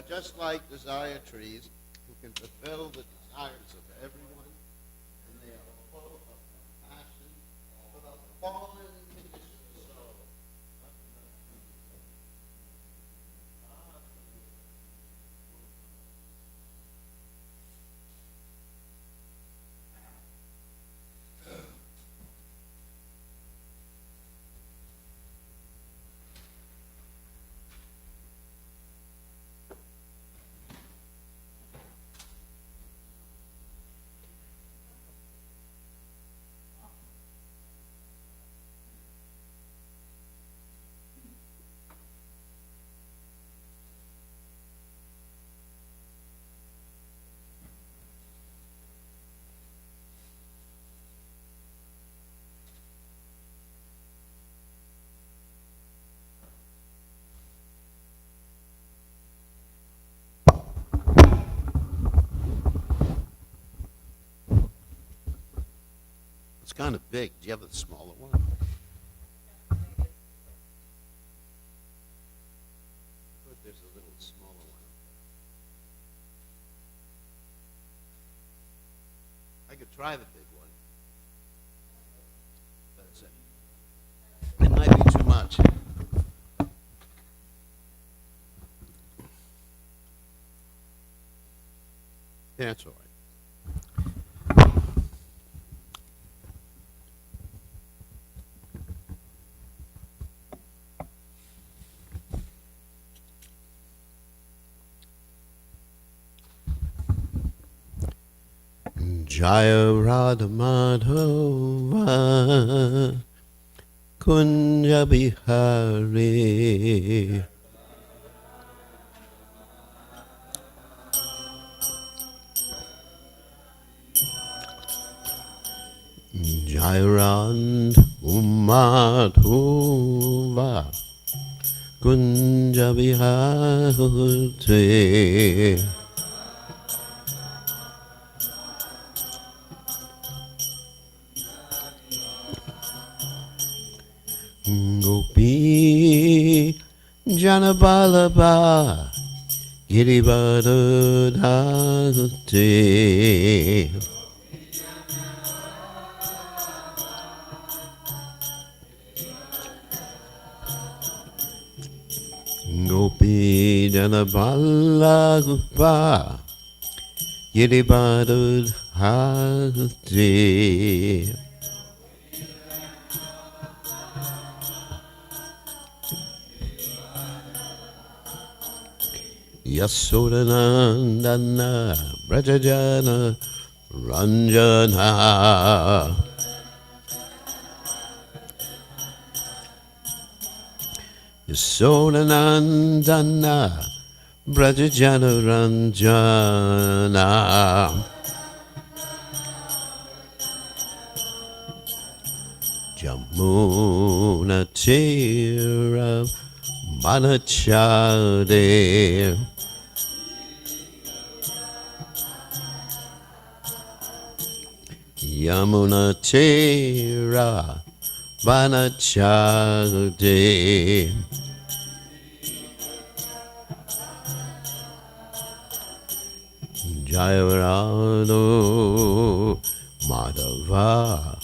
just like desire trees who can fulfill the desires of everyone, and they are full of compassion for the fallen conditioned soul. It's kind of big. Do you have the smaller one? But there's a little smaller one. I could try the big one. That's it. It might be too much. Yeah, it's all right. Jaya Radha Madhava Kunja Bihari Jaya Radha Madhava Kunja Bihari Gopi Janabalaba Girivadadhate Gopi Janabalaba Girivadadhate Yasodanandana Brajajana Ranjana Yasodanandana Brajajana Ranjana Jamuna Tira Manachade Yamuna Tira Vanachade Jayarado Madhava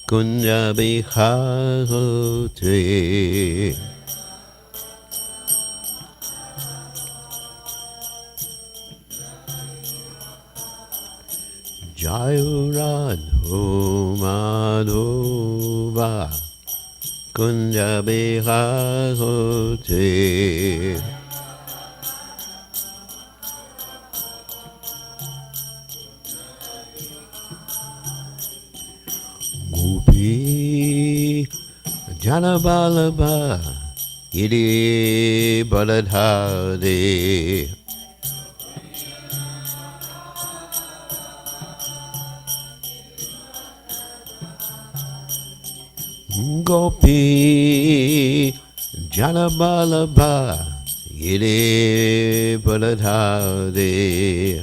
Kunja Bihari Jayuradho Madhova Kunja Bihari Gopi Janabalaba Giri Baladhari Gopi Janabalaba Giri Baladhari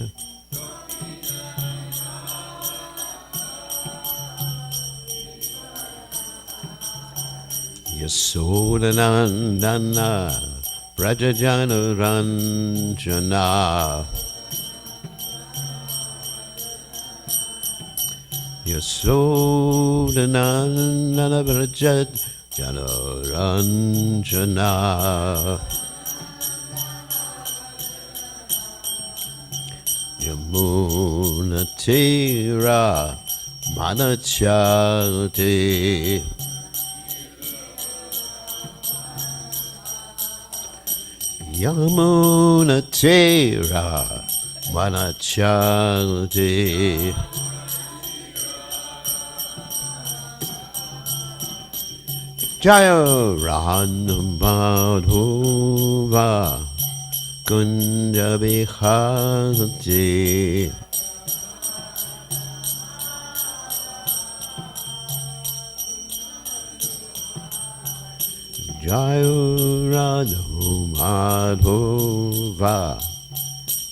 Yasodanandana Prajajana Ranjana Yasodananda Vrajat Jana Ranjana Yamuna Tira Manachati Yamuna Tira Manachati Jaya Madhuva Kunda Bihati Jaya Madhuva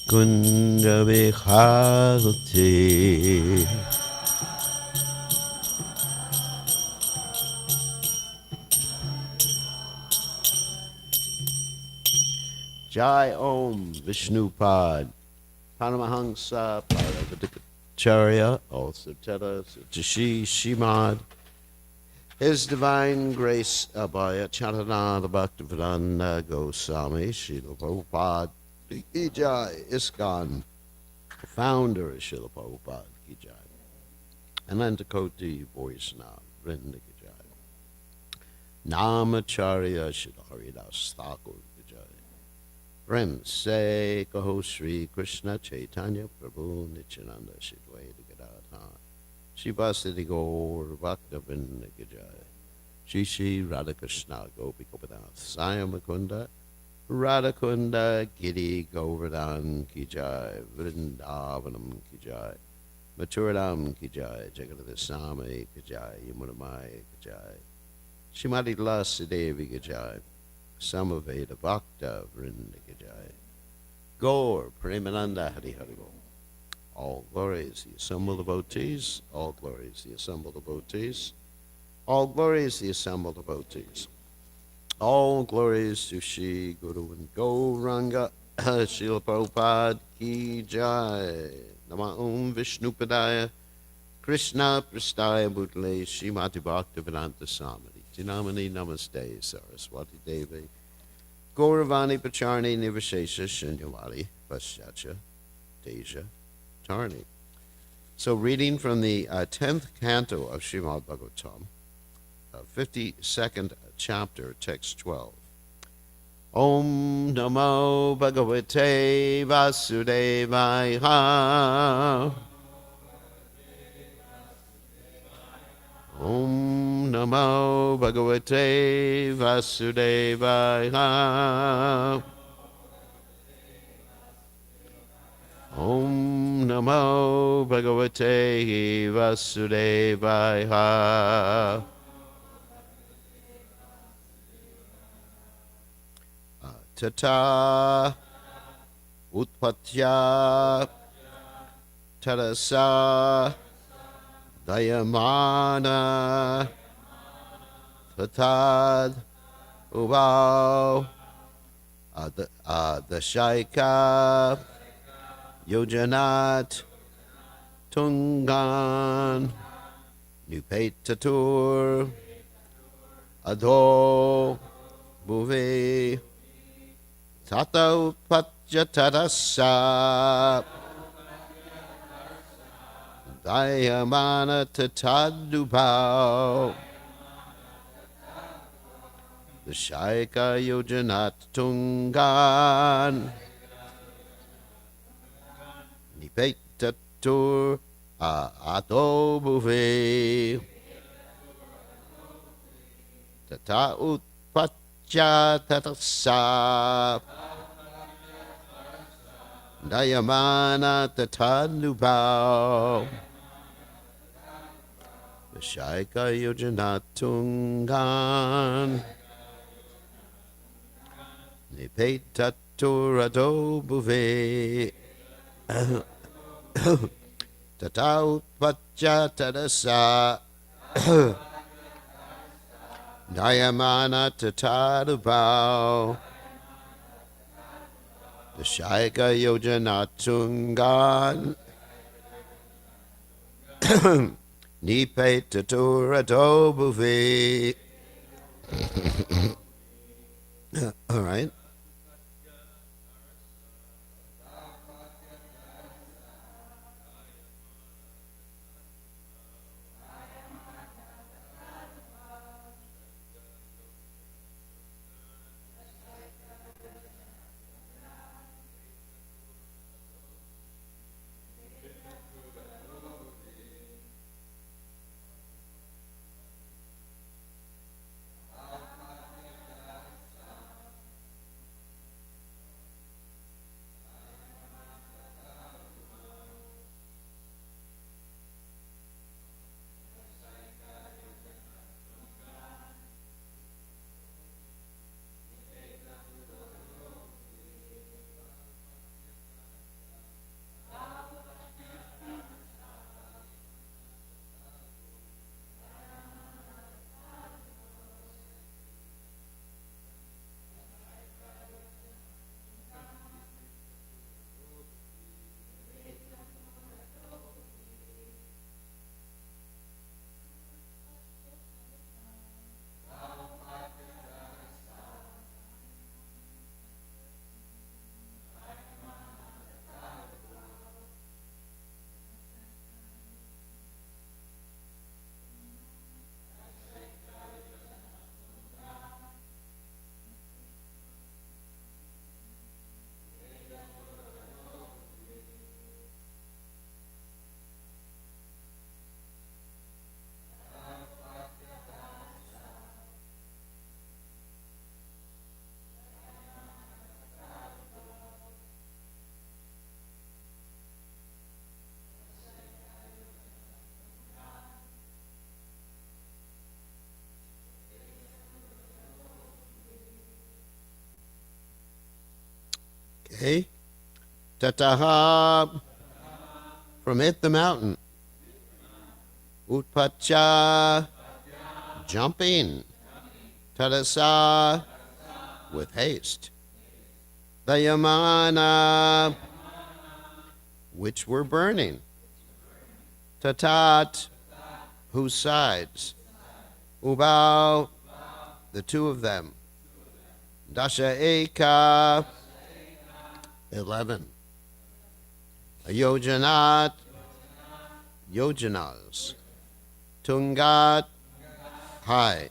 Kunda Bihati Jai Om Vishnupad Paramahansa Paravaticharya, also Teta Sutashi Shimad, His Divine Grace Abhaya Charananda Bhaktivedanta Goswami, Srila Prabhupada Ki Jai, ISKCON, founder of Srila Prabhupada Ki Jai, Anantakoti Vaishnava Vrinda Ki Jai, Namacharya Srila Haridas Thakur Ki Jai, Prem Se Kaho Sri Krishna Chaitanya Prabhu Nityananda Shri Dvaita Gadadha Shivasati Gaur Bhakta Vrinda Ki Jai, Shri Shri Radhakrishna Gopi Gopinath Sayamakunda Radhakunda Giri Govardhan Ki Jai, Vrindavanam Ki Jai, Mathuradam Ki Jai, Jagadasami Ki Jai, Yamunamaya Ki Jai, Shrimati Tulsi Devi Ki Jai, Samaveda Bhakta Vrinda Ki Jai, Gaur Premananda Hari Hari Bol. All glories the assembled devotees, all glories the assembled devotees, all glories the assembled devotees. All glories to Shri Guru and Gauranga, Srila Prabhupada Ki Jai. Nama Om Vishnupadaya, Krishna Prastaya Bhutale, Srimati Bhaktivedanta Swami, Tinamani Namaste, Saraswati Devi, Gauravani Pacharni Nivashesha Shunyavadi, Paschacha, Deja, Tarni. So reading from the 10th canto of Srimad Bhagavatam, 52nd chapter, text 12. Om Namo Bhagavate Vasudevaya. Om Namo Bhagavate Vasudevaya. Om Namo Bhagavate Vasudevaya. Tata Utpatya Tadasa Dayamana Tatad Ubao Dashaika Yojanat Tungan Nupetatur Ado Bhuvi Tata Upatya Tadasa Dayamana Tatadubhao the Shaika Yojanat Tungan Nipetatur Atobuve Tata Utpatya Tatasa Dayamana Tatadubhao Shaika Yojanat Tungan Nipetatur Atobuve Tata Utpatya Tadasa Dayamana Tatadubhao Shaika Yojana Tungan Nipe Tatura Dobuvi. All right. Okay. Tataha, from it the mountain. Utpacha, jumping. Tadasa, with haste. The Yamana, which were burning. Tatat, whose sides. Ubao, the two of them. Dasha Eka, 11. Yojanat, yojanas. Tungat, high.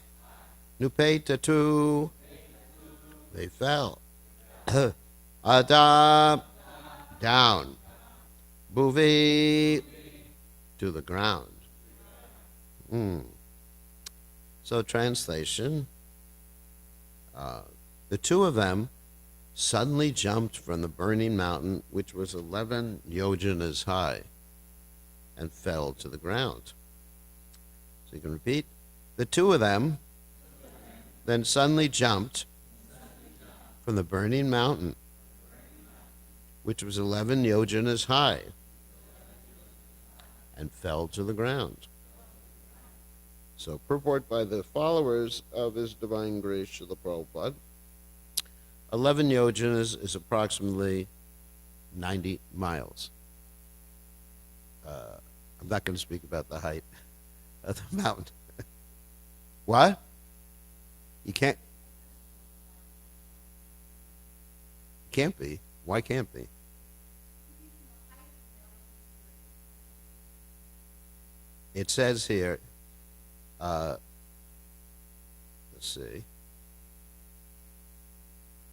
Nupetatu, they fell. Ada, down. Bhuvi, to the ground. So translation, the two of them suddenly jumped from the burning mountain, which was 11 yojanas high, and fell to the ground. So you can repeat. The two of them then suddenly jumped from the burning mountain, which was 11 yojanas high, and fell to the ground. So purport by the followers of His Divine Grace Srila Prabhupada, 11 yojanas is approximately 90 miles. I'm not going to speak about the height of the mountain. What? You can't be. Why can't be? It says here, let's see.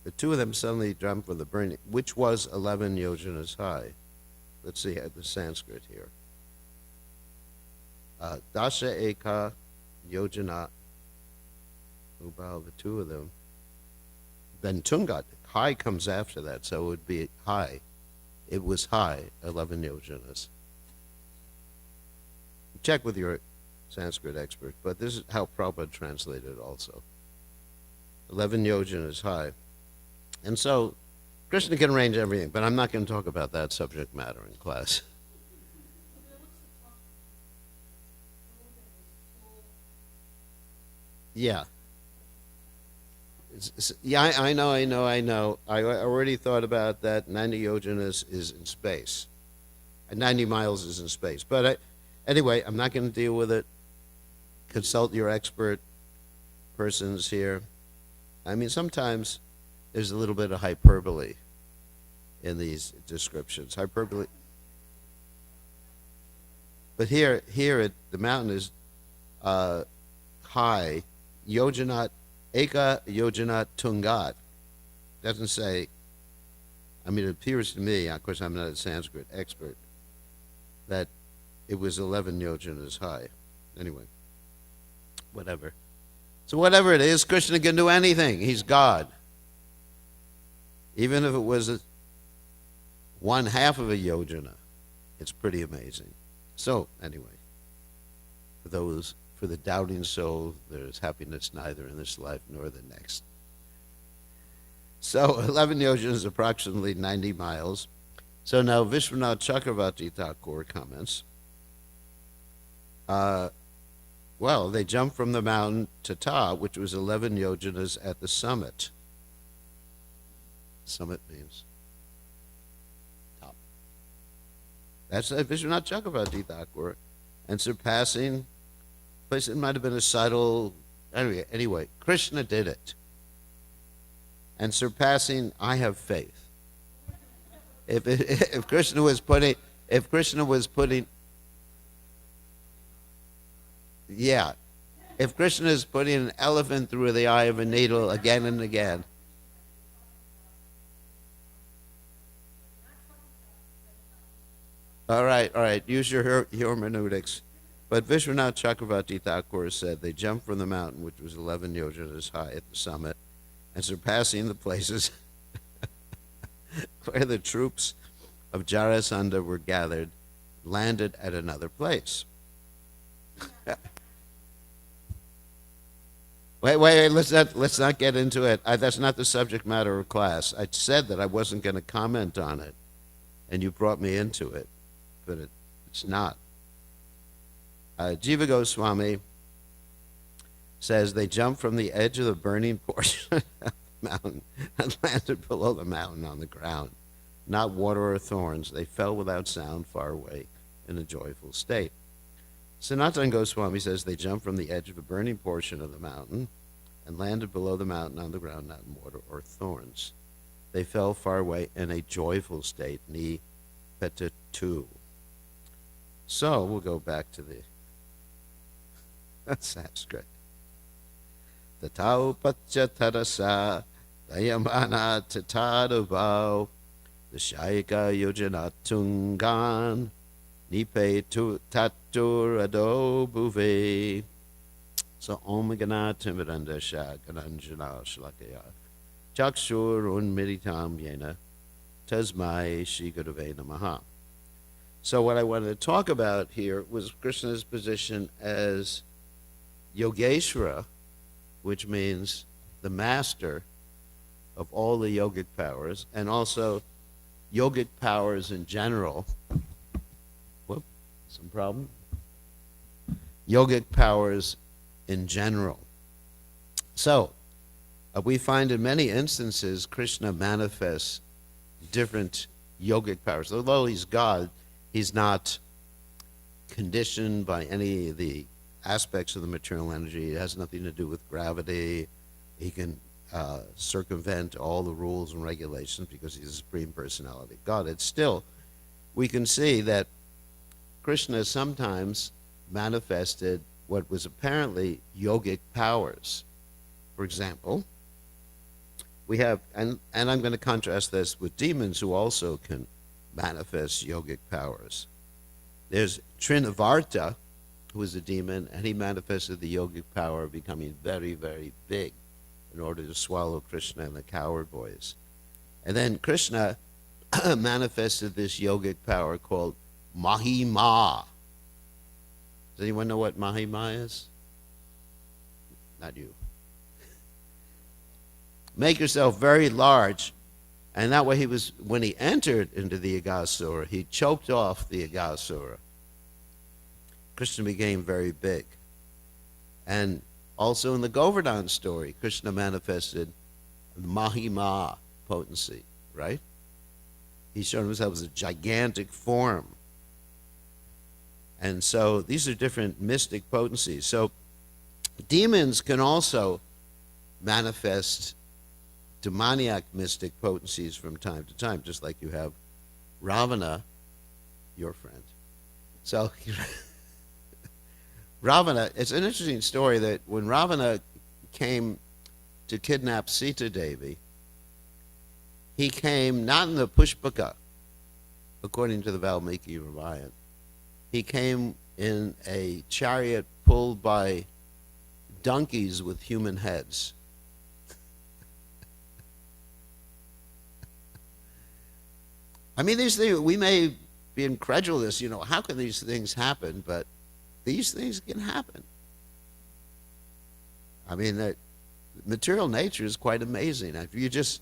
The two of them suddenly jumped from the burning, which was 11 yojanas high. Let's see the Sanskrit here. Dasha Eka Yojana, about the two of them. Then Tungat, high comes after that, so it would be high. It was high, 11 yojanas. Check with your Sanskrit expert, but this is how Prabhupada translated it also. 11 yojanas high. And so Krishna can arrange everything, but I'm not going to talk about that subject matter in class. Yeah. Yeah, I know. I already thought about that. 90 yojanas is in space. 90 miles is in space. But anyway, I'm not going to deal with it. Consult your expert persons here. I mean, sometimes there's a little bit of hyperbole in these descriptions. Hyperbole. But here, the mountain is high. Yojanat, Eka Yojanat Tungat. Doesn't say, I mean, it appears to me, of course I'm not a Sanskrit expert, that it was 11 yojanas high. Anyway, whatever. So whatever it is, Krishna can do anything. He's God. Even if it was one half of a yojana, it's pretty amazing. So anyway, for the doubting soul, there's happiness neither in this life nor the next. So 11 yojanas is approximately 90 miles. So now Vishwanath Chakravarti Thakur comments, well, they jumped from the mountain to Ta, which was 11 yojanas at the summit. Summit means top. That's Vishwanath Chakravarti Thakur. And surpassing, place it might have been a subtle, anyway, Krishna did it. And surpassing, I have faith. If Krishna was putting, yeah, if Krishna is putting an elephant through the eye of a needle again and again. All right, use your hermeneutics. But Vishwanath Chakravarti Thakur said they jumped from the mountain, which was 11 yojanas high at the summit, and surpassing the places where the troops of Jarasandha were gathered, landed at another place. Wait, let's not get into it. That's not the subject matter of class. I said that I wasn't going to comment on it, and you brought me into it, but it's not. Jiva Goswami says they jumped from the edge of the burning portion of the mountain and landed below the mountain on the ground. Not water or thorns. They fell without sound far away in a joyful state. Sanatana Goswami says they jumped from the edge of a burning portion of the mountain and landed below the mountain on the ground, not in water or thorns. They fell far away in a joyful state, ni petatu. So we'll go back to the Sanskrit. Tatau pachatarasa dayamana tatadavau dashayika yojanatungan nipe taturado bhuve. So Om Gana Timiranda Sha Gananjana Shlakaya Chakshur Unmiritam Yena Tasmai Shri Gurave Namaha. So what I wanted to talk about here was Krishna's position as Yogeshwara, which means the master of all the yogic powers, and also yogic powers in general. Whoop, some problem? Yogic powers in general. So, we find in many instances Krishna manifests different yogic powers. Although he's God, he's not conditioned by any of the aspects of the material energy. It has nothing to do with gravity. He can circumvent all the rules and regulations because he's the Supreme Personality of God. It's still, we can see that Krishna sometimes manifested what was apparently yogic powers. For example, we have, and I'm going to contrast this with demons who also can manifest yogic powers. There's Trinavarta, who is a demon, and he manifested the yogic power of becoming very, very big in order to swallow Krishna and the coward boys. And then Krishna manifested this yogic power called Mahima. Does anyone know what Mahima is? Not you. Make yourself very large. And that way when he entered into the Aghasura, he choked off the Aghasura. Krishna became very big. And also in the Govardhan story, Krishna manifested Mahima, potency, right? He's shown himself as a gigantic form. And so these are different mystic potencies. So demons can also manifest demoniac mystic potencies from time to time, just like you have Ravana, your friend. So Ravana, it's an interesting story that when Ravana came to kidnap Sita Devi, he came not in the Pushpaka, according to the Valmiki Ramayana. He came in a chariot pulled by donkeys with human heads. I mean, these things, we may be incredulous, how can these things happen? But these things can happen. I mean, material nature is quite amazing. If you just,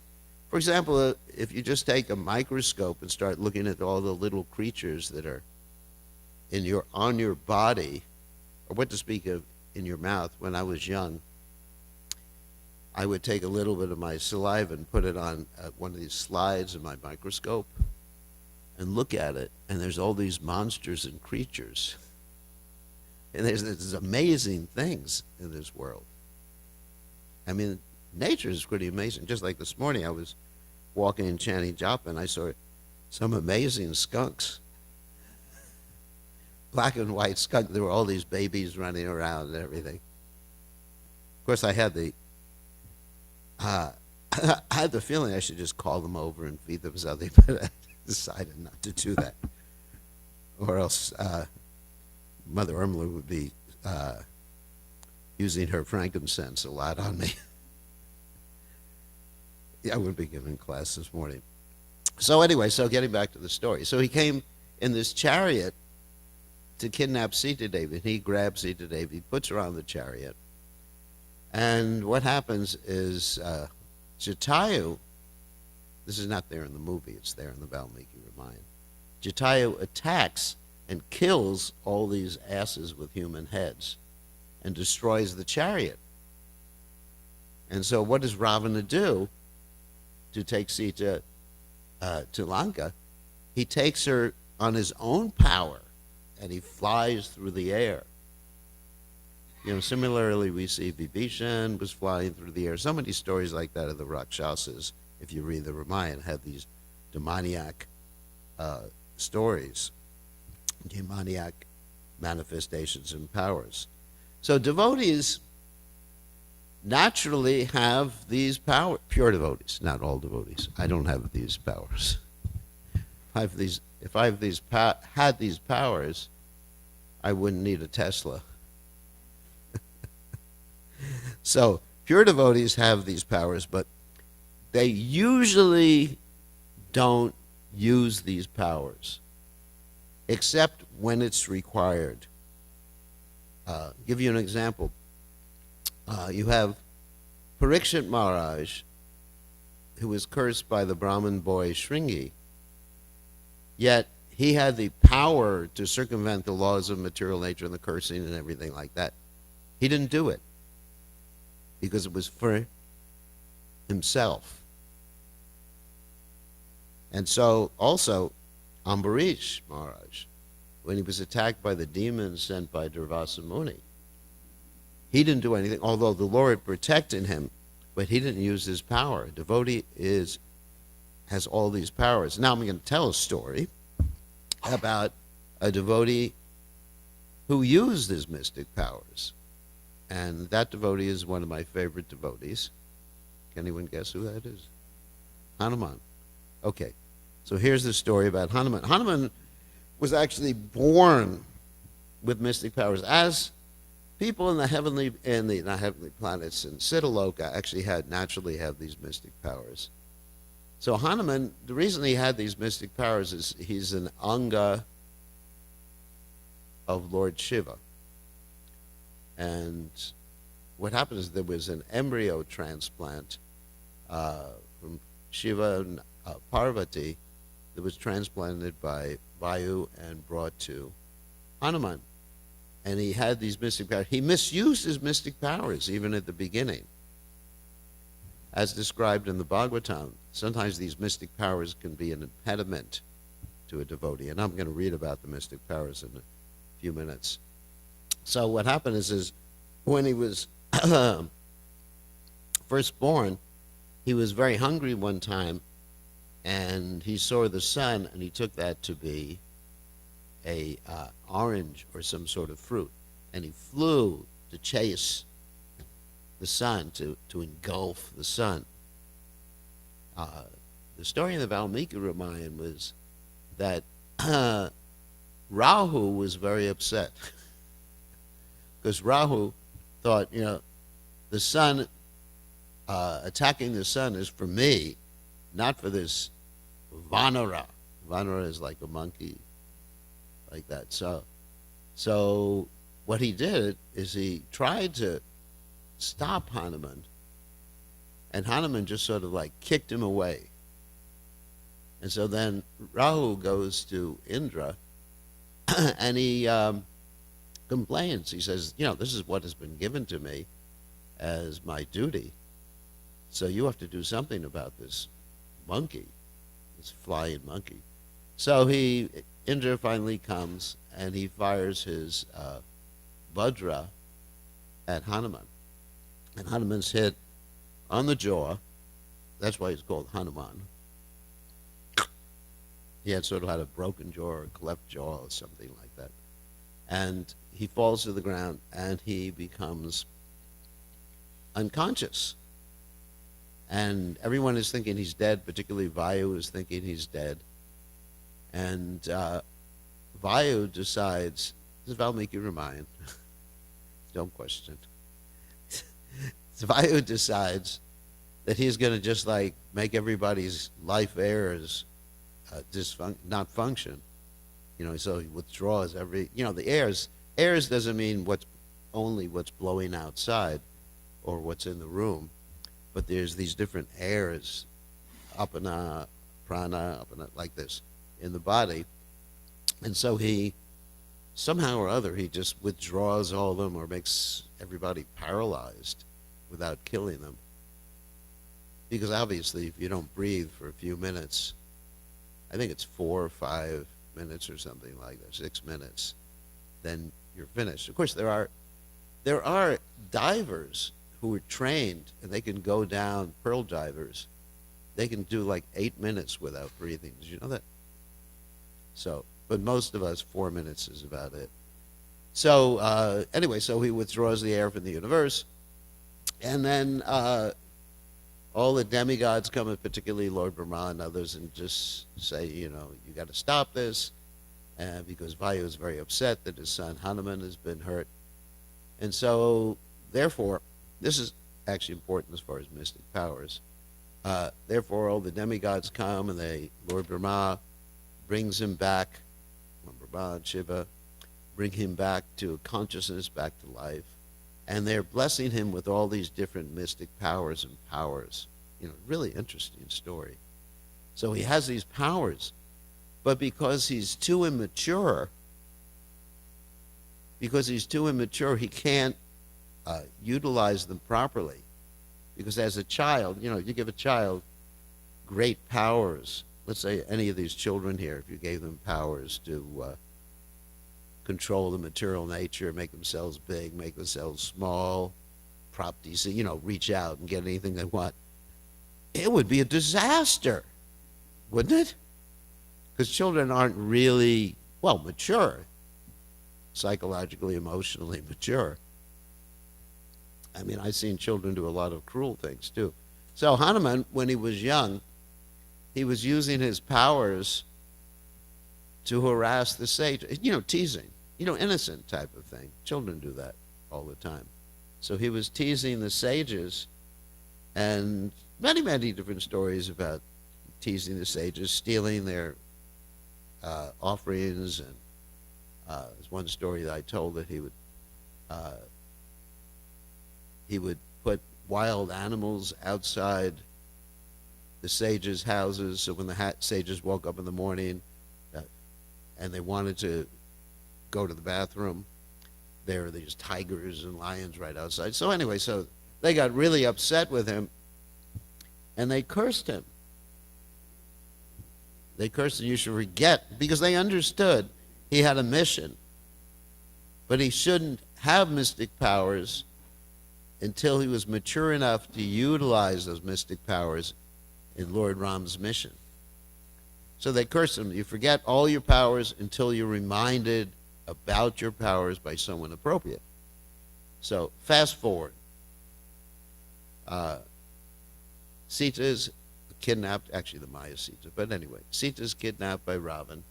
for example, if you just take a microscope and start looking at all the little creatures that are on your body, or what to speak of in your mouth. When I was young, I would take a little bit of my saliva and put it on one of these slides in my microscope and look at it, and there's all these monsters and creatures. And there's these amazing things in this world. I mean, nature is pretty amazing. Just like this morning, I was walking in Channing Joppa, and I saw some amazing skunks. Black and white skunk. There were all these babies running around and everything. Of course, I had the feeling I should just call them over and feed them something, but I decided not to do that, or else Mother Irmler would be using her frankincense a lot on me. Yeah, I wouldn't be giving class this morning. So anyway, getting back to the story. So he came in this chariot to kidnap Sita Devi. He grabs Sita Devi, puts her on the chariot. And what happens is Jatayu, this is not there in the movie, it's there in the Valmiki Ramayana. Jatayu attacks and kills all these asses with human heads and destroys the chariot. And so what does Ravana do to take Sita to Lanka? He takes her on his own power, and he flies through the air. Similarly, we see Vibhishan was flying through the air. So many stories like that of the Rakshasas, if you read the Ramayana, have these demoniac stories, demoniac manifestations and powers. So devotees naturally have these powers. Pure devotees, not all devotees. I don't have these powers. If I had these powers, I wouldn't need a Tesla. So pure devotees have these powers, but they usually don't use these powers, except when it's required. Give you an example. You have Parikshit Maharaj, who was cursed by the Brahmin boy Shringi, yet he had the power to circumvent the laws of material nature and the cursing and everything like that. He didn't do it because it was for himself. And so also Ambarish Maharaj, when he was attacked by the demons sent by Durvasa Muni, he didn't do anything, although the Lord protected him, but he didn't use his power. A devotee has all these powers. Now I'm going to tell a story about a devotee who used his mystic powers. And that devotee is one of my favorite devotees. Can anyone guess who that is? Hanuman. Okay, so here's the story about Hanuman. Hanuman was actually born with mystic powers, as people in the not heavenly planets in Siddhaloka actually naturally have these mystic powers. So Hanuman, the reason he had these mystic powers is he's an anga of Lord Shiva. And what happened is there was an embryo transplant from Shiva and Parvati that was transplanted by Vayu and brought to Hanuman. And he had these mystic powers. He misused his mystic powers even at the beginning. as described in the Bhagavatam, sometimes these mystic powers can be an impediment to a devotee. And I'm going to read about the mystic powers in a few minutes. So what happened is when he was first born, he was very hungry one time, and he saw the sun, and he took that to be a orange or some sort of fruit, and he flew to chase the sun, to engulf the sun. The story in the Valmiki Ramayana was that Rahu was very upset because Rahu thought, the sun, attacking the sun is for me, not for this Vanara. Vanara is like a monkey, like that. So what he did is he tried to stop Hanuman, and Hanuman just sort of like kicked him away. And so then Rahu goes to Indra, and he complains. He says, this is what has been given to me as my duty. So you have to do something about this monkey, this flying monkey. So Indra finally comes, and he fires his Vajra at Hanuman. And Hanuman's hit on the jaw. That's why he's called Hanuman. He had sort of had a broken jaw or a cleft jaw or something like that. And he falls to the ground, and he becomes unconscious. And everyone is thinking he's dead, particularly Vayu is thinking he's dead. And Vayu decides, this is Valmiki Ramayana, don't question. So Vayu decides that he's going to just like make everybody's life heirs not function. So he withdraws the heirs doesn't mean only what's blowing outside or what's in the room, but there's these different heirs, apana, prana, apana, like this, in the body. And so he, somehow or other, he just withdraws all of them or makes everybody paralyzed without killing them. Because obviously, if you don't breathe for a few minutes, I think it's 4 or 5 minutes or something like that, 6 minutes, then you're finished. Of course, there are divers who are trained, and they can go down, pearl divers. They can do like 8 minutes without breathing. Did you know that? So, but most of us, 4 minutes is about it. So anyway, so he withdraws the air from the universe, and then all the demigods come, and particularly Lord Brahma and others, and just say, you got to stop this, because Vayu is very upset that his son Hanuman has been hurt. And so, therefore, this is actually important as far as mystic powers. Therefore, all the demigods come, and Lord Brahma brings him back, Brahma and Shiva bring him back to consciousness, back to life. And they're blessing him with all these different mystic powers and powers. Really interesting story. So he has these powers, but because he's too immature, he can't utilize them properly. Because as a child, you give a child great powers. Let's say any of these children here, if you gave them powers to control the material nature, make themselves big, make themselves small, prop DC, reach out and get anything they want, it would be a disaster, wouldn't it? Because children aren't really, mature, psychologically, emotionally mature. I mean, I've seen children do a lot of cruel things, too. So Hanuman, when he was young, he was using his powers to harass the sage, teasing, innocent type of thing. Children do that all the time. So he was teasing the sages, and many, many different stories about teasing the sages, stealing their offerings. And there's one story that I told that he would put wild animals outside the sages' houses, so when the sages woke up in the morning and they wanted to go to the bathroom, there were these tigers and lions right outside. So anyway, so they got really upset with him, And they cursed him. They cursed him, you should forget, because they understood he had a mission. But he shouldn't have mystic powers until he was mature enough to utilize those mystic powers in Lord Ram's mission. So they cursed him. You forget all your powers until you're reminded about your powers by someone appropriate. So fast forward. Sita is kidnapped, actually the Maya Sita, but anyway, Sita is kidnapped by Ravan.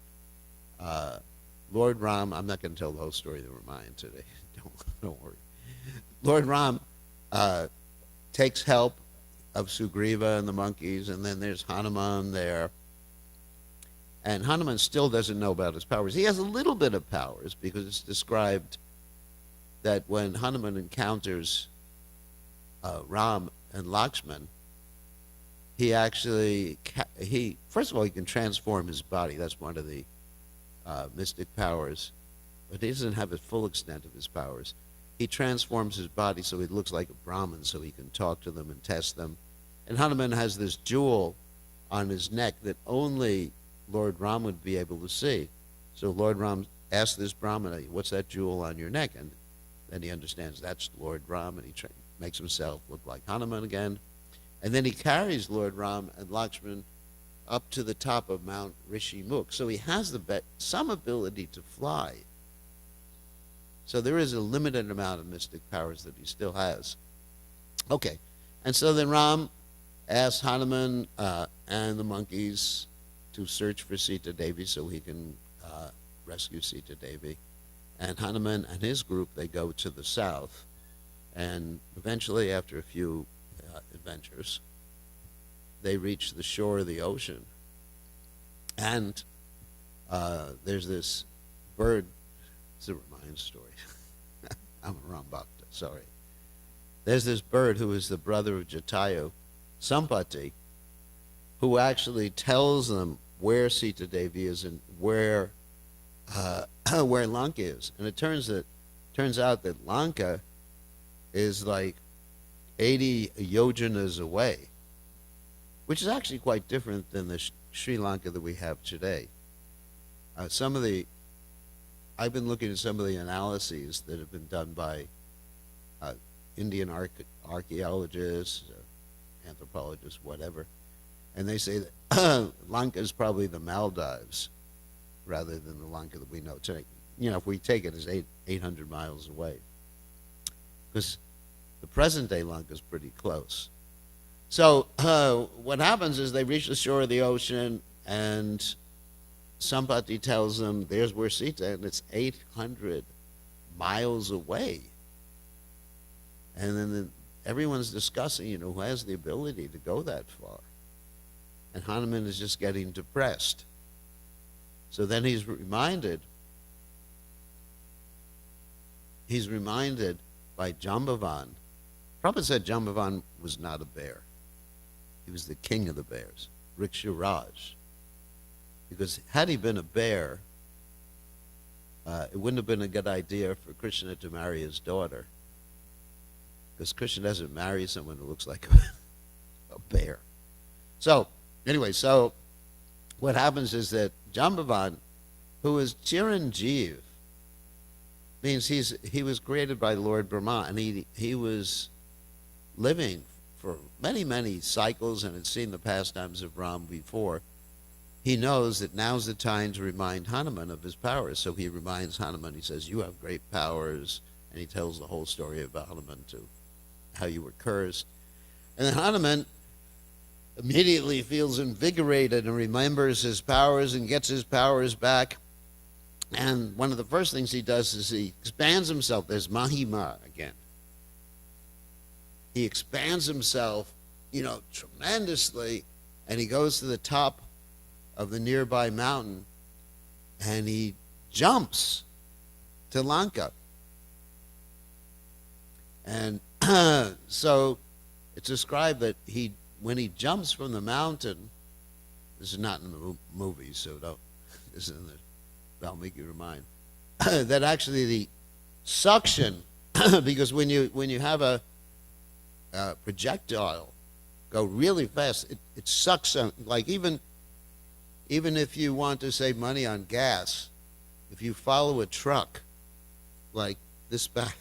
Lord Ram, I'm not going to tell the whole story of the Ramayana today. Don't worry. Lord Ram takes help of Sugriva and the monkeys, and then there's Hanuman there. And Hanuman still doesn't know about his powers. He has a little bit of powers because it's described that when Hanuman encounters Ram and Lakshman, he actually, first of all, he can transform his body. That's one of the mystic powers. But he doesn't have the full extent of his powers. He transforms his body so he looks like a Brahmin, so he can talk to them and test them. And Hanuman has this jewel on his neck that only Lord Ram would be able to see. So Lord Ram asks this Brahmana, what's that jewel on your neck? And then he understands that's Lord Ram, and he makes himself look like Hanuman again. And then he carries Lord Ram and Lakshman up to the top of Mount Rishimukh. So he has some ability to fly. So there is a limited amount of mystic powers that he still has. Okay, and so then Ram asks Hanuman and the monkeys to search for Sita Devi so he can rescue Sita Devi. And Hanuman and his group, they go to the south. And eventually, after a few adventures, they reach the shore of the ocean. And there's this bird. It's a Ramayana story. I'm a Ram Bhakta, sorry. There's this bird who is the brother of Jatayu, Sampati, who actually tells them where Sita Devi is and where Lanka is. And it turns out that Lanka is like 80 yojanas away, which is actually quite different than the Sri Lanka that we have today. I've been looking at some of the analyses that have been done by Indian archaeologists, anthropologists, whatever, and they say that Lanka is probably the Maldives rather than the Lanka that we know today. You know, if we take it as 800 miles away, because the present-day Lanka is pretty close. So what happens is they reach the shore of the ocean, and Sampati tells them, there's where Sita, and it's 800 miles away. And then everyone's discussing, who has the ability to go that far. And Hanuman is just getting depressed. So then he's reminded by Jambavan. Prabhupada said Jambavan was not a bear. He was the king of the bears, Riksharaj. Because had he been a bear, it wouldn't have been a good idea for Krishna to marry his daughter. Because Krishna doesn't marry someone who looks like a bear. So, anyway, what happens is that Jambavan, who is Chiranjeev, means he was created by Lord Brahma, and he was living for many, many cycles and had seen the pastimes of Ram before. He knows that now's the time to remind Hanuman of his powers. So he reminds Hanuman, he says, you have great powers, and he tells the whole story about Hanuman too, how you were cursed. And then Hanuman immediately feels invigorated and remembers his powers and gets his powers back. And one of the first things he does is he expands himself. There's Mahima again. He expands himself, tremendously, and he goes to the top of the nearby mountain, and he jumps to Lanka. And so it's described that when he jumps from the mountain, this is not in the movie, so this is in the Valmiki Ramayana, that actually the suction, because when you have a projectile go really fast. It sucks on, like even if you want to save money on gas, if you follow a truck like this back,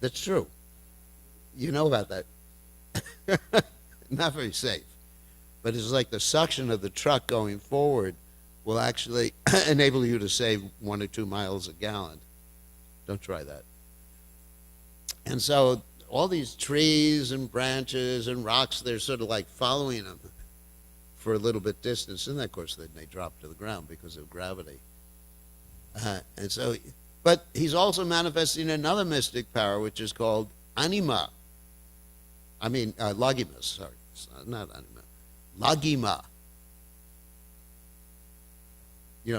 that's true. You know about that. Not very safe. But it's like the suction of the truck going forward will actually enable you to save 1 or 2 miles a gallon. Don't try that. And so all these trees and branches and rocks, they're sort of like following them for a little bit distance. And then, of course, then they drop to the ground because of gravity. And so, but he's also manifesting another mystic power, which is called anima. Lagima, sorry. Not anima. Lagima.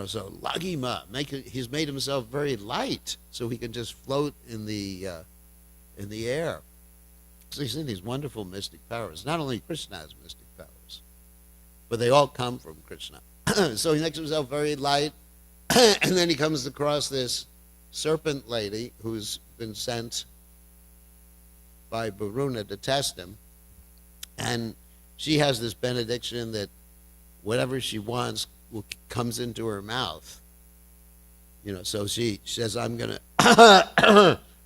So Lagima, he's made himself very light so he can just float in the air. So he's in these wonderful mystic powers. Not only Krishna has mystic powers, but they all come from Krishna. So he makes himself very light, and then he comes across this serpent lady who's been sent by Varuna to test him, and she has this benediction that whatever she wants comes into her mouth. So she says, I'm going to,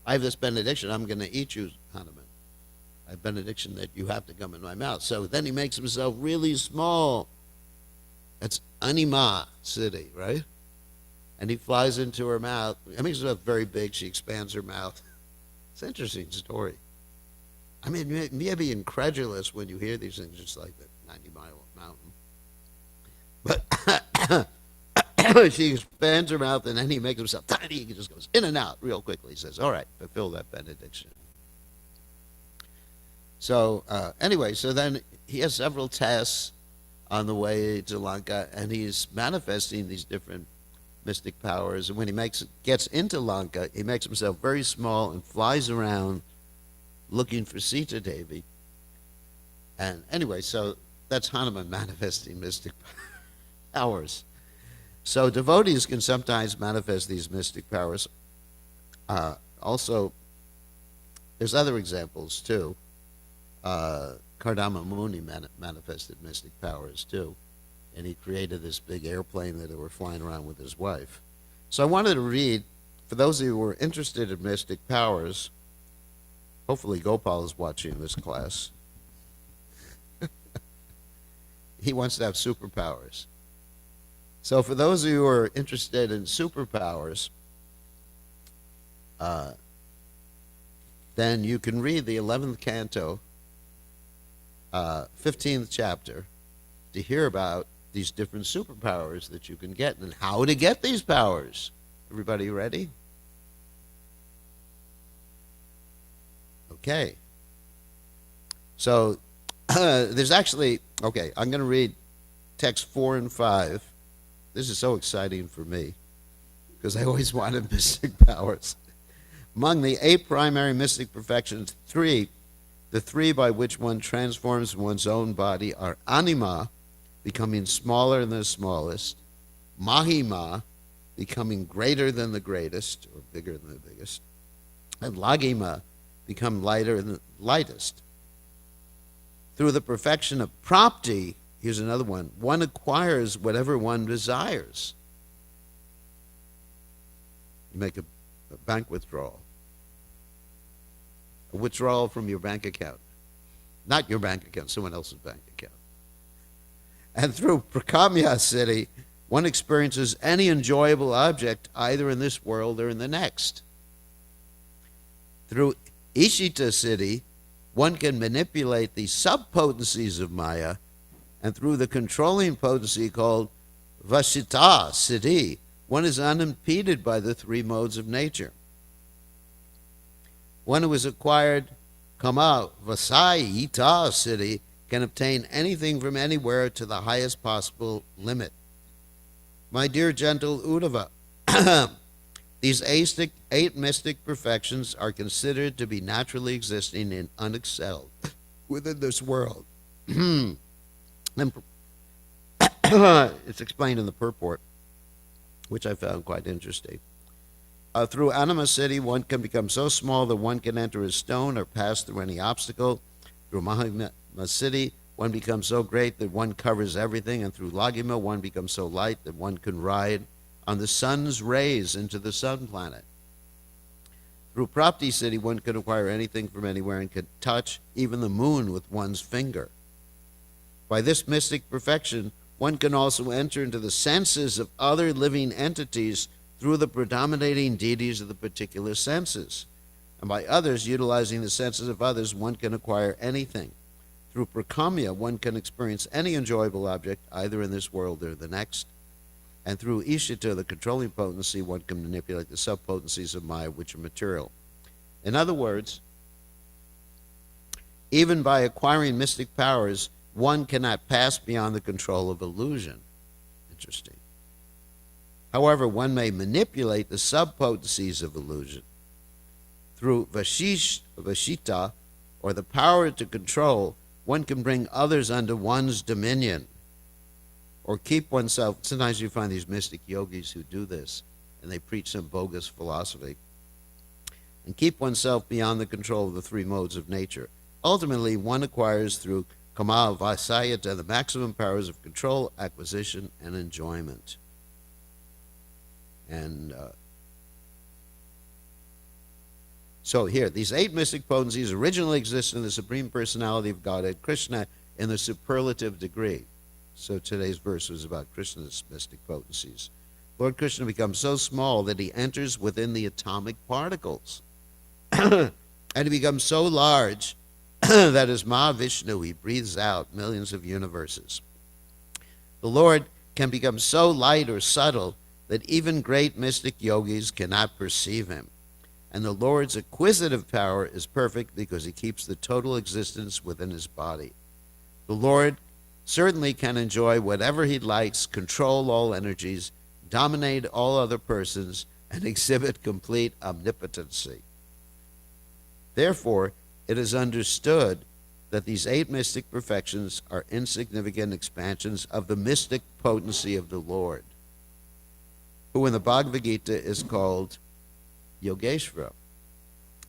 I have this benediction, I'm going to eat you, Hanuman. A benediction that you have to come in my mouth. So then he makes himself really small. That's Anima city, right? And he flies into her mouth. He makes himself very big. She expands her mouth. It's an interesting story. You may be incredulous when you hear these things, just like the 90-mile mountain. But she expands her mouth, and then he makes himself tiny. He just goes in and out real quickly. He says, all right, fulfill that benediction. So anyway, so then he has several tests on the way to Lanka, and he's manifesting these different mystic powers. And when he gets into Lanka, he makes himself very small and flies around looking for Sita Devi. And anyway, so that's Hanuman manifesting mystic powers. So devotees can sometimes manifest these mystic powers. Also, there's other examples too. Kardama Muni manifested mystic powers too, and he created this big airplane that they were flying around with his wife. So I wanted to read, for those of you who are interested in mystic powers, hopefully Gopal is watching this class. He wants to have superpowers. So for those of you who are interested in superpowers, then you can read the 11th canto, 15th chapter, to hear about these different superpowers that you can get and how to get these powers. Everybody ready? Okay. So there's actually, okay, I'm going to read text 4 and 5. This is so exciting for me because I always wanted mystic powers. Among the 8 primary mystic perfections, the 3 by which one transforms one's own body are anima, becoming smaller than the smallest, mahima, becoming greater than the greatest, or bigger than the biggest, and lagima, become lighter than the lightest. Through the perfection of prapti, here's another one acquires whatever one desires. You make a bank withdrawal. A withdrawal from your bank account. Not your bank account, someone else's bank account. And through prakamya siddhi, one experiences any enjoyable object either in this world or in the next. Through ishita siddhi, one can manipulate the sub-potencies of Maya, and through the controlling potency called vashita siddhi, one is unimpeded by the 3 modes of nature. One who has acquired kama vasayita siddhi can obtain anything from anywhere to the highest possible limit. My dear gentle Uddhava, these 8 mystic perfections are considered to be naturally existing and unexcelled within this world. It's explained in the purport, which I found quite interesting. Through anima siddhi, one can become so small that one can enter a stone or pass through any obstacle. Through Mahima Siddhi, one becomes so great that one covers everything, and through Lagima, one becomes so light that one can ride on the sun's rays into the sun planet. Through Prapti Siddhi, one can acquire anything from anywhere and can touch even the moon with one's finger. By this mystic perfection, one can also enter into the senses of other living entities through the predominating deities of the particular senses. And by others, utilizing the senses of others, one can acquire anything. Through Prakamya, one can experience any enjoyable object, either in this world or the next. And through Ishita, the controlling potency, one can manipulate the sub-potencies of Maya, which are material. In other words, even by acquiring mystic powers, one cannot pass beyond the control of illusion. Interesting. However, one may manipulate the sub-potencies of illusion. Through Vashita, or the power to control, one can bring others under one's dominion, or keep oneself. Sometimes you find these mystic yogis who do this, and they preach some bogus philosophy, and keep oneself beyond the control of the three modes of nature. Ultimately, one acquires through Kama Vasayata the maximum powers of control, acquisition, and enjoyment. And so here, these 8 mystic potencies originally existed in the Supreme Personality of Godhead, Krishna, in the superlative degree. So today's verse was about Krishna's mystic potencies. Lord Krishna becomes so small that he enters within the atomic particles. And he becomes so large that as Mahavishnu, he breathes out millions of universes. The Lord can become so light or subtle that even great mystic yogis cannot perceive him. And the Lord's acquisitive power is perfect because he keeps the total existence within his body. The Lord certainly can enjoy whatever he likes, control all energies, dominate all other persons, and exhibit complete omnipotency. Therefore, it is understood that these 8 mystic perfections are insignificant expansions of the mystic potency of the Lord, who in the Bhagavad Gita is called Yogeshvara,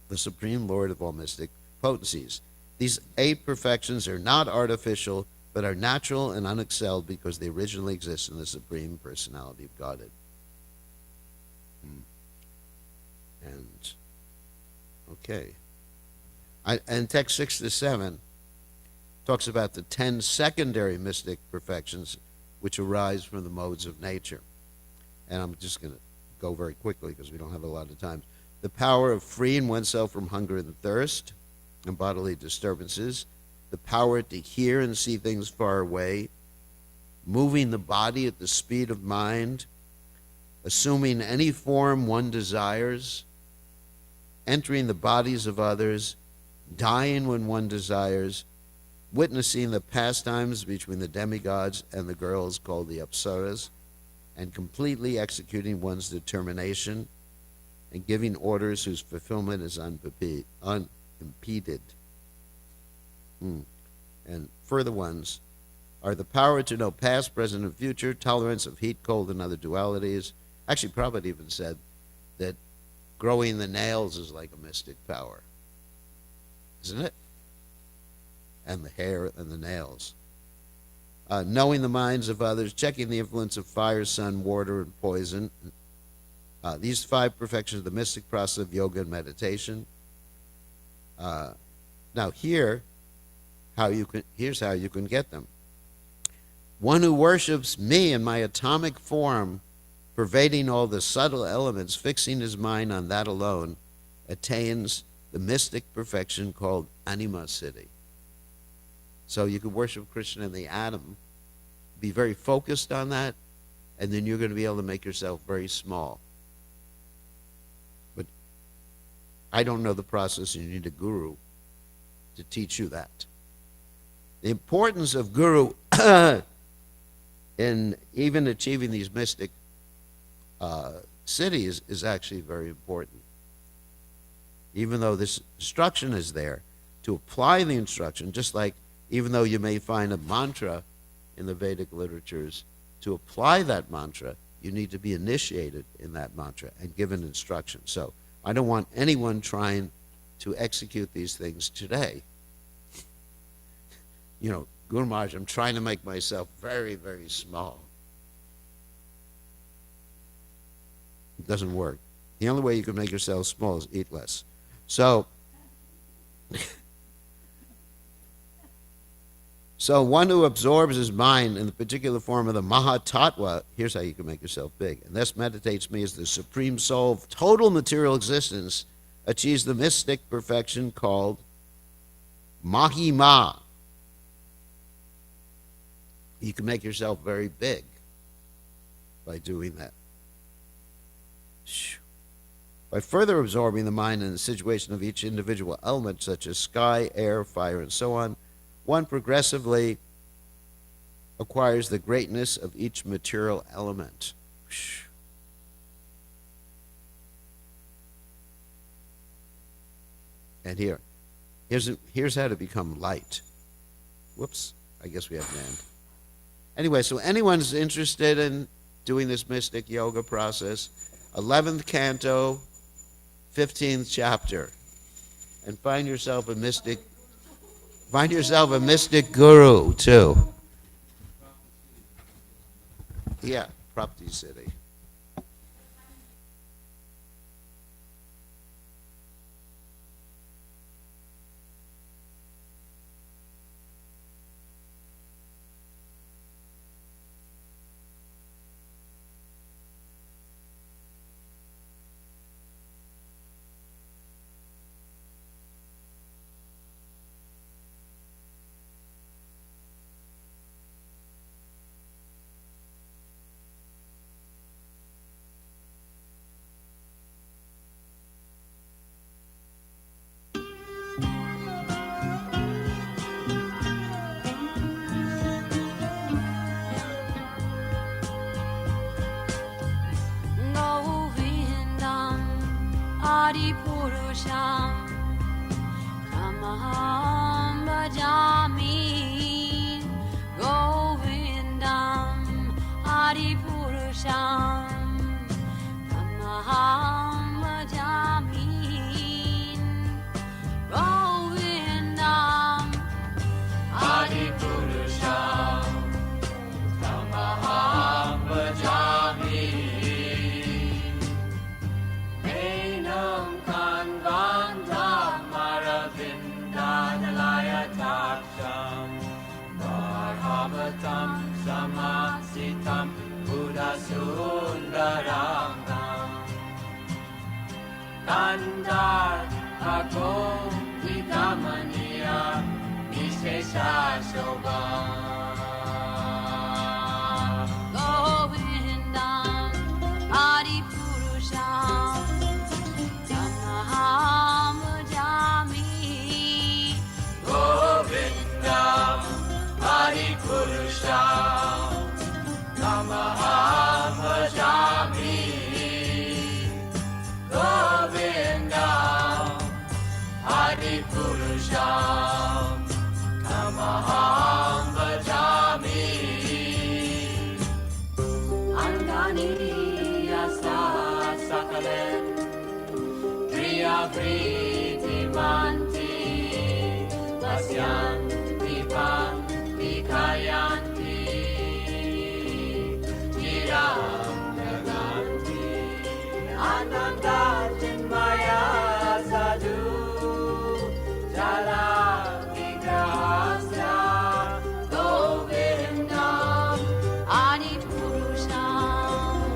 the Supreme Lord of all mystic potencies. These 8 perfections are not artificial, but are natural and unexcelled because they originally exist in the Supreme Personality of Godhead. And, okay. And text 6 to 7 talks about the 10 secondary mystic perfections which arise from the modes of nature. And I'm just going to go very quickly because we don't have a lot of time. The power of freeing oneself from hunger and thirst and bodily disturbances, the power to hear and see things far away, moving the body at the speed of mind, assuming any form one desires, entering the bodies of others, dying when one desires, witnessing the pastimes between the demigods and the girls called the Apsaras, and completely executing one's determination and giving orders whose fulfillment is unimpeded. And further ones are the power to know past, present, and future, tolerance of heat, cold, and other dualities. Actually, Prabhupada even said that growing the nails is like a mystic power, isn't it? And the hair and the nails. Knowing the minds of others, checking the influence of fire, sun, water, and poison. These 5 perfections of the mystic process of yoga and meditation. Now here's how you can get them. One who worships me in my atomic form, pervading all the subtle elements, fixing his mind on that alone, attains the mystic perfection called Anima Siddhi. So you can worship Krishna in the atom, be very focused on that, and then you're going to be able to make yourself very small. But I don't know the process, and you need a guru to teach you that. The importance of guru in even achieving these mystic siddhis is actually very important. Even though this instruction is there, to apply the instruction, just like even though you may find a mantra in the Vedic literatures, to apply that mantra, you need to be initiated in that mantra and given instruction. So I don't want anyone trying to execute these things today Guru Maharaj, I'm trying to make myself very, very small. It doesn't work. The only way you can make yourself small is eat less. So, one who absorbs his mind in the particular form of the Mahatattva, here's how you can make yourself big, and thus meditates me as the supreme soul of total material existence, achieves the mystic perfection called Mahima. You can make yourself very big by doing that. By further absorbing the mind in the situation of each individual element, such as sky, air, fire, and so on, one progressively acquires the greatness of each material element. And here's how to become light. Whoops, I guess we have an end. Anyway, so anyone's interested in doing this mystic yoga process, 11th canto, 15th chapter, and find yourself a mystic guru too. Yeah, Prapti City. Purusham Tamaham Bhajami Govindam Adi Purusham Tamaham Bhajami Govindam Adi Purusham Tamaham Bhajami Samasitam Buddha Sundarangam Tandar Agom Vidamaniya Vishesha Shobham Govindam Adi Purusham Tamaham Bhajami Govindam Adi Purusham Tamaham Bhajami Govindam Adi Purusham Tamaham Bhajami Angani Yasa Sakalen Kriya Vriti Manti Vasyan Dipan Vikayanti Jiram Naganti Ananda Chinmaya Sadhu Jala Vigrahasya Govindam Adi Purusham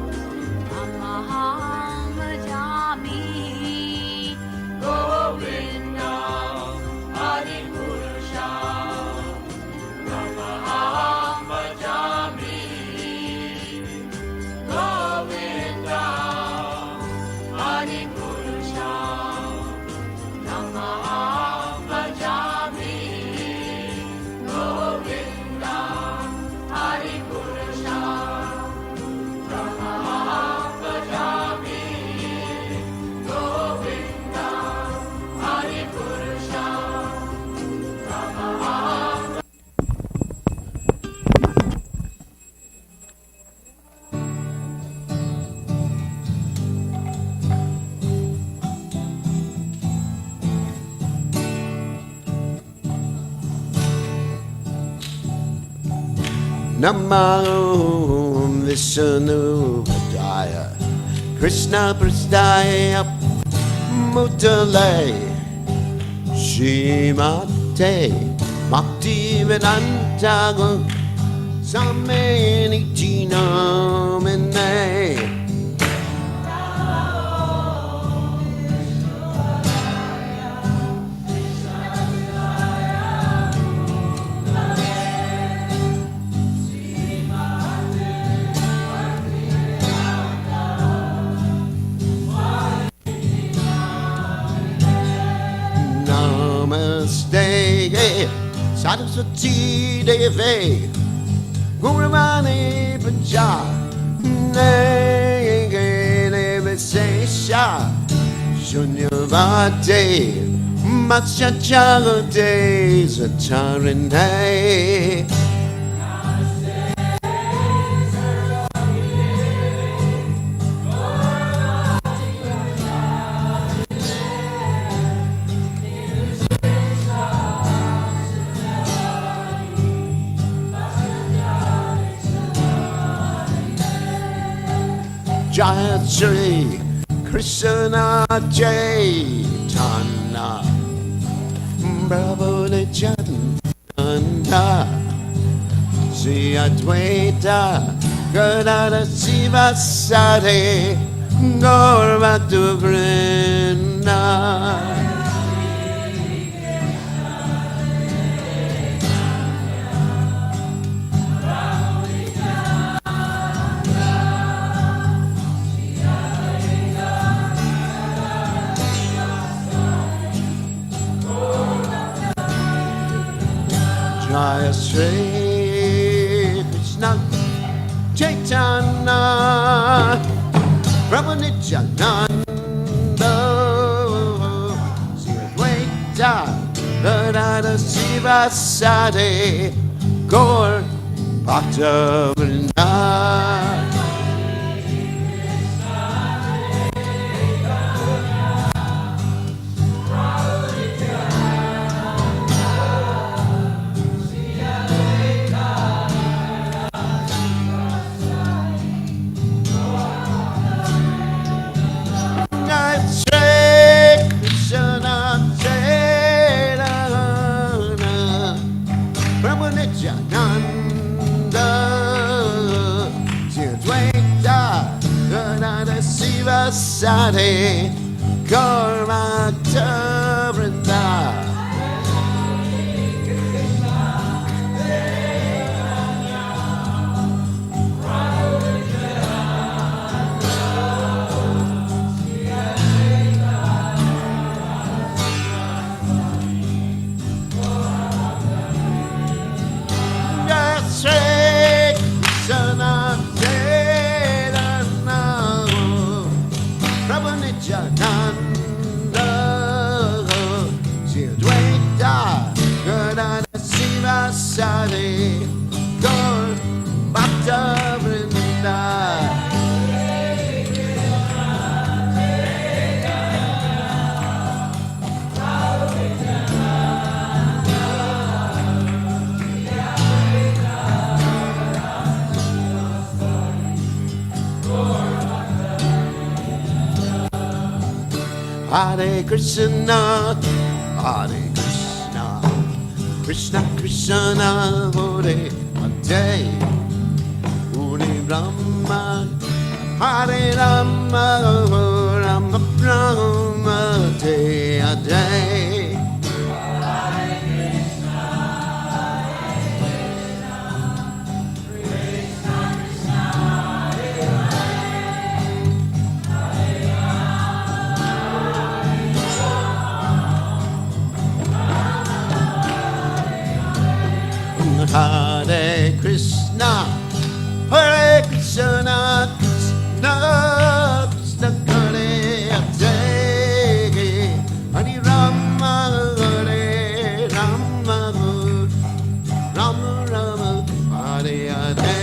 Tamaham Bhajami Govindam Adi Purusham Namo Vishnu Padaya Krishna Prasthaya Mutale Shrimate Bhaktivedanta Swami Namine. Namaste Saraswati Devi Guruvani Pacha Nege Visesha Shunyavate Matsyachagate Satarine. Jaya Shri Krishna Chaitanya Prabhu Nityananda Sri Advaita Gadada Sivasari Gaur Bhakta Vrinda. Jaya Shri Krishna Chaitanya Prabhu Nityananda Sri Advaita Gadada Sivasari Gaur Bhakta Vrinda. Sade Gaur Bhakta Vrinda. Sade Gaur Bhakta Vrinda. Hare Krishna, Hare Krishna, Krishna Krishna Hare Hare, Hare Rama, Hare Rama, Rama Rama Hare Hare. Hare Krishna, Hare Krishna, Krishna Krishna Hare Hare, Hare Rama, Hare Rama, Rama Rama Hare Hare.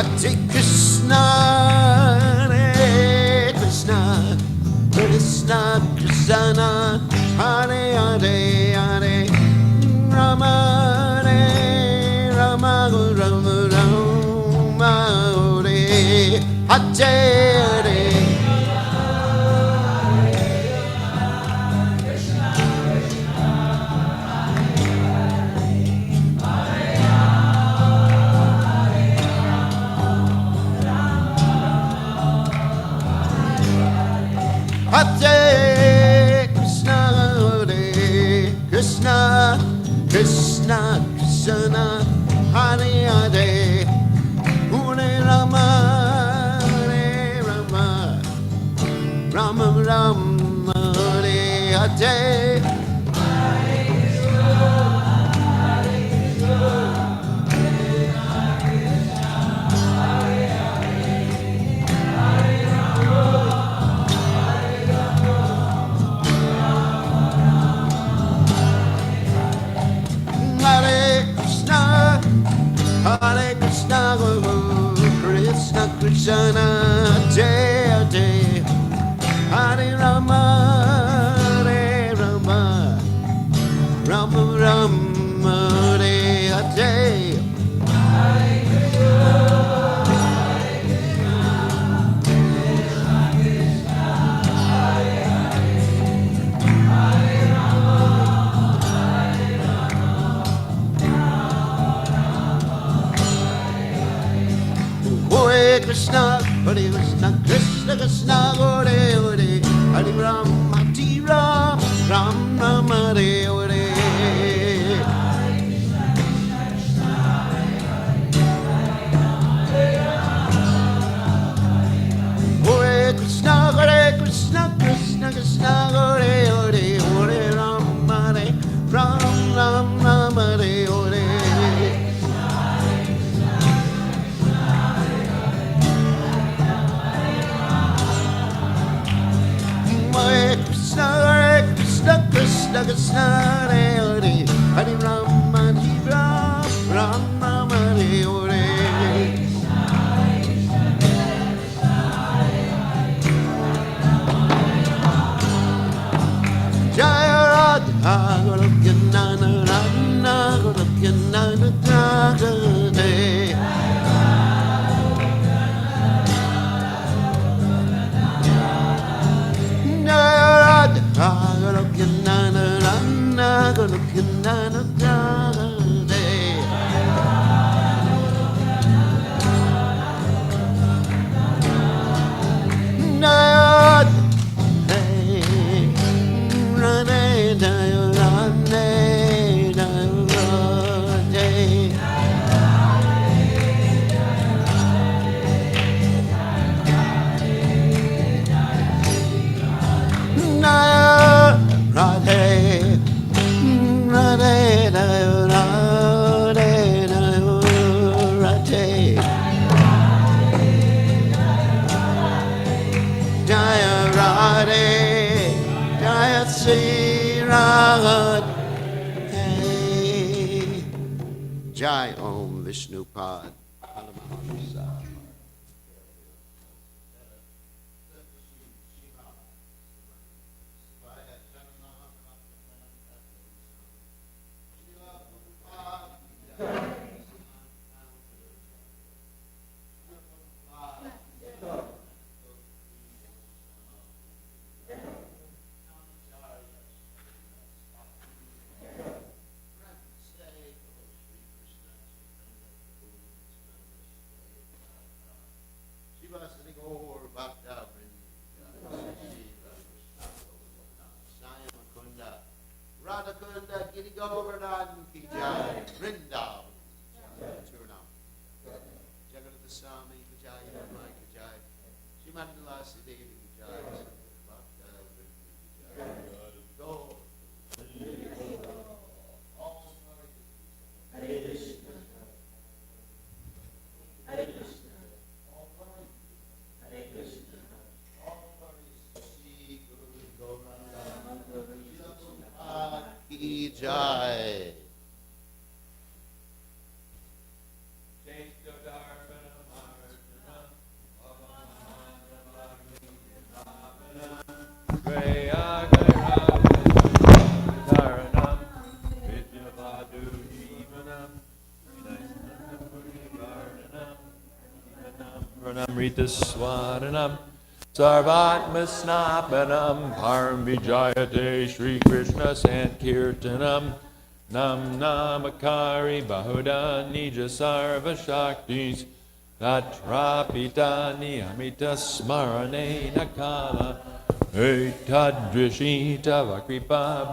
Hare Krishna, Hare Krishna, Krishna Krishna, Hare Hare, Hare Rama, Hare Rama, Rama Rama, Hare Hare. Hare Krishna, Hare Krishna, Krishna Krishna, Hare Hare, Hare Rama, Hare Rama, Rama Rama, Hare Hare. Hare Krishna, Krishna Krishna, Hare Hare, Hare Rama, Hare Rama, Rama Rama, Hare Hare. Hare Krishna, Krishna Krishna, Hare Hare, Hare Ram, Hare Ram, Ram Ram, Hare Hare. Hare Krishna, Krishna Krishna, Hare Hare, Hare Ram, Hare Ram, Ram Ram, Hare Hare. Hare Krishna, Krishna Krishna, Hare Hare, Hare Ram, Hare Ram, Ram Ram, Hare Hare. Jaya Radha, Gorakyanana, Radha, Gorakyanana, Jagade. Gorakyanana, Radha, Gorakyanana, Jagade. Jaya Radhe, Jaya Sri Radhe. Jai Om Vishnupad. Radhakunda, Giri Govardhan ki jai, Vrindavan, Turnam, Jagannath Swami ki jai, Ramai ki jai, Shrimandalasi Devi ki jai, Bhakta Vrinda ki jai, Go. All glory to Hare Krishna, Hare Krishna, all glory, Hare Krishna, all glory to Sri Guru Govardhan ki jai. Jai Dodar Pranamar Amrita Swaranam Sarvatma Snapanam Param Vijayate Sri Krishna Sankirtanam Nam Namakari Bahuda Nija Sarva Shaktis Tatrapitani Amrita Smarane Nakala Etadrishita Vakripa